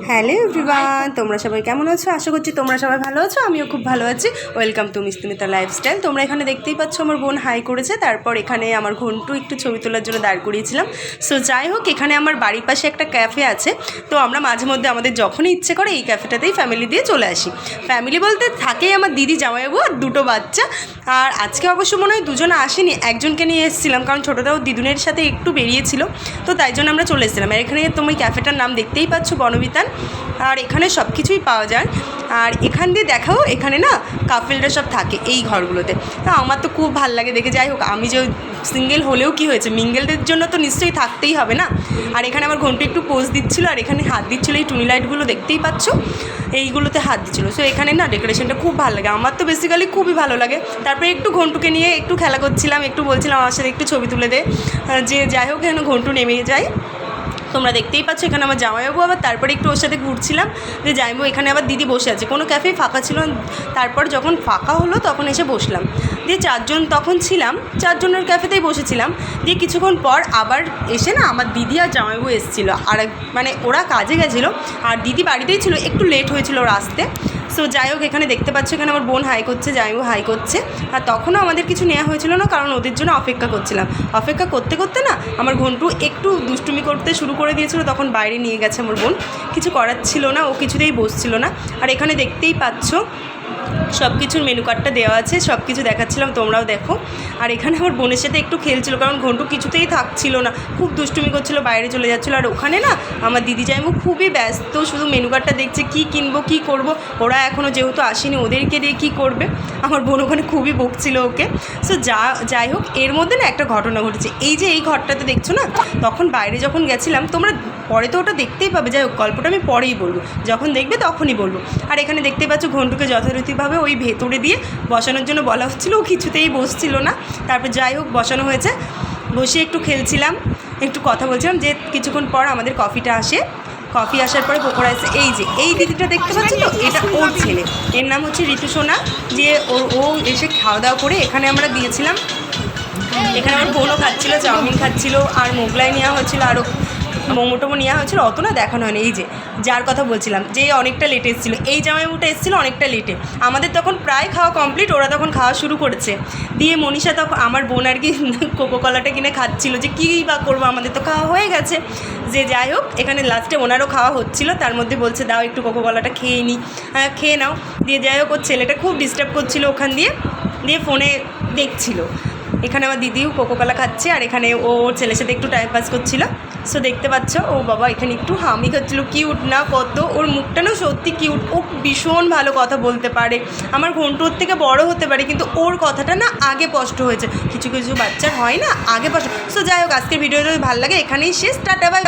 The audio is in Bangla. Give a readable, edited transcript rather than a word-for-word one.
হ্যালো এভরিওয়ান, তোমরা সবাই কেমন আছো? আশা করছি তোমরা সবাই ভালো আছো, আমিও খুব ভালো আছি। Welcome to Mistumita lifestyle. তোমরা এখানে দেখতেই পাচ্ছ আমার বোন হাই করেছে, তারপর এখানে আমার ঘন্টু একটু ছবি তোলার জন্য দাঁড় করিয়েছিলাম। সো যাই হোক, এখানে আমার বাড়ির পাশে একটা ক্যাফে আছে, তো আমরা মাঝে মধ্যে আমাদের যখনই ইচ্ছে করে এই ক্যাফেটাতেই ফ্যামিলি দিয়ে চলে আসি। ফ্যামিলি বলতে থাকেই আমার দিদি, জামাইবাবু আর দুটো বাচ্চা। আর আজকে অবশ্য মনে হয় দুজনে আসেনি, একজনকে নিয়ে এসেছিলাম, কারণ ছোটোটাও দিদুনের সাথে একটু বেরিয়েছিল, তো তাই জন্য আমরা চলে এসেছিলাম। আর এখানে তুমি ক্যাফেটার নাম দেখতেই পাচ্ছ, বনবিতান। আর এখানে সব কিছুই পাওয়া যায়। আর এখান দিয়ে দেখাও, এখানে না কাপেলরা সব থাকে এই ঘরগুলোতে। আমার তো খুব ভালো লাগে দেখে। যাই হোক, আমি যে সিঙ্গেল হলেও কি হয়েছে, মিঙ্গেলদের জন্য তো নিশ্চয়ই থাকতেই হবে না। আর এখানে আমার ঘন্টু একটু পোজ দিচ্ছিলো, আর এখানে হাত দিচ্ছিলো, এই টুনি লাইটগুলো দেখতেই পাচ্ছ, এইগুলোতে হাত দিচ্ছিলো। সো এখানে না ডেকোরেশনটা খুব ভালো লাগে, আমার তো বেসিক্যালি খুবই ভালো লাগে। তারপরে একটু ঘন্টুকে নিয়ে একটু খেলা করছিলাম, একটু বলছিলাম আমার সাথে একটু ছবি তুলে দে। যে যাই হোক, এখানে ঘন্টু নেমে যায়, তোমরা দেখতেই পাচ্ছ। এখানে আমার জামাইবাবু, আবার তারপরে একটু ওর সাথে ঘুরছিলাম, যে জামাইবাবু এখানে আবার দিদি বসে আছে, কোনো ক্যাফেই ফাঁকা ছিল। তারপর যখন ফাঁকা হলো তখন এসে বসলাম, দিয়ে চারজন তখন ছিলাম, চারজনের ক্যাফেতেই বসেছিলাম। দিয়ে কিছুক্ষণ পর আবার এসে না আমার দিদি আর জামাইবাবু এসেছিলো, আর মানে ওরা কাজে গেছিলো, আর দিদি বাড়িতেই ছিল, একটু লেট হয়েছিল ওর আসতে। সো যাই হোক, এখানে দেখতে পাচ্ছ, এখানে আমার বোন হাই করছে, জামাইবাবু হাই করছে। আর তখনও আমাদের কিছু নেওয়া হয়েছিল না, কারণ ওদের জন্য অপেক্ষা করছিলাম। অপেক্ষা করতে করতে না আমার ঘন্টু একটু দুষ্টুমি করতে শুরু করে দিয়েছিল, তখন বাইরে নিয়ে গেছে আমার বোন। কিছু করার ছিল না, ও কিছুতেই বসছিল না। আর এখানে দেখতেই পাচ্ছ সব কিছুর মেনু কার্ডটা দেওয়া আছে, সব কিছু দেখাচ্ছিলাম, তোমরাও দেখো। আর এখানে আমার বোনের সাথে একটু খেলছিল, কারণ ঘন্টু কিছুতেই থাকছিল না, খুব দুষ্টুমি করছিল, বাইরে চলে যাচ্ছিলো। আর ওখানে না আমার দিদি জামাইবাবু খুবই ব্যস্ত, শুধু মেনু কার্ডটা দেখছে, কী কিনবো কী করব। ওরা এখনও যেহেতু আসেনি, ওদেরকে দিয়ে কী করবে। আমার বোন ওখানে খুবই বকছিল ওকে। সো যাই হোক, এর মধ্যে না একটা ঘটনা ঘটেছে। এই যে এই ঘরটাতে দেখছো না, তখন বাইরে যখন গেছিলাম, তোমরা পরে তো ওটা দেখতেই পাবে, যাই হোক গল্পটা আমি পরেই বলবো, যখন দেখবে তখনই বলবো। আর এখানে দেখতেই পাচ্ছ ঘন্টুকে যথারীতিভাবে ওই ভেতরে দিয়ে বসানোর জন্য বলা হচ্ছিলো, ও কিছুতেই বসছিল না। তারপর যাই হোক বসানো হয়েছে, বসে একটু খেলছিলাম, একটু কথা বলছিলাম। যে কিছুক্ষণ পর আমাদের কফিটা আসে, কফি আসার পরে পকোড়া আসে। এই যে এই দিদিটা দেখতে পাচ্ছি তো, এটা ওর ছেলে, এর নাম হচ্ছে ঋতু সোনা। যে ও এসে খাওয়া দাওয়া করে এখানে আমরা দিয়েছিলাম। এখানে আমার বোনও খাচ্ছিলো, চাউমিন খাচ্ছিলো, আর মোগলাই নেওয়া হয়েছিলো, আরও মোমো টোমো নেওয়া হয়েছিলো। অত না দেখানো হয়নি। এই যে যার কথা বলছিলাম, যে অনেকটা লেটে এসেছিলো, এই জামাইবাবুটা এসেছিলো অনেকটা লেটে। আমাদের তখন প্রায় খাওয়া কমপ্লিট, ওরা তখন খাওয়া শুরু করেছে। দিয়ে মনীষা তখন, আমার বোন আর কি কোকোকলাটা কিনে খাচ্ছিলো, যে কী বা করবো, আমাদের তো খাওয়া হয়ে গেছে। যে যাই হোক, এখানে লাস্টে ওনারও খাওয়া হচ্ছিলো, তার মধ্যে বলছে দাও একটু কোকোকলাটা খেয়ে নিই। হ্যাঁ খেয়ে নাও। দিয়ে যাই হোক, ওর ছেলেটা খুব ডিস্টার্ব করছিলো ওখান দিয়ে ফোনে দেখছিলো। এখানে আমার দিদিও কোকোকলা খাচ্ছে, আর এখানে ও ওর ছেলের সাথে একটু টাইম পাস করছিলো। সো দেখতে পাচ্ছ, ও বাবা এখানে একটু হামি খাচ্ছিলো, কিউট না কত, ওর মুখটা না সত্যি কিউট, ও ভীষণ ভালো কথা বলতে পারে। আমার ঘন্টুর থেকে বড় হতে পারে, কিন্তু ওর কথাটা না আগে স্পষ্ট হয়েছে, কিছু কিছু বাচ্চার হয় না আগে স্পষ্ট। সো যাই হোক, আজকের ভিডিওটা ভালো লাগে, এখানেই শেষ, টাটা বাই।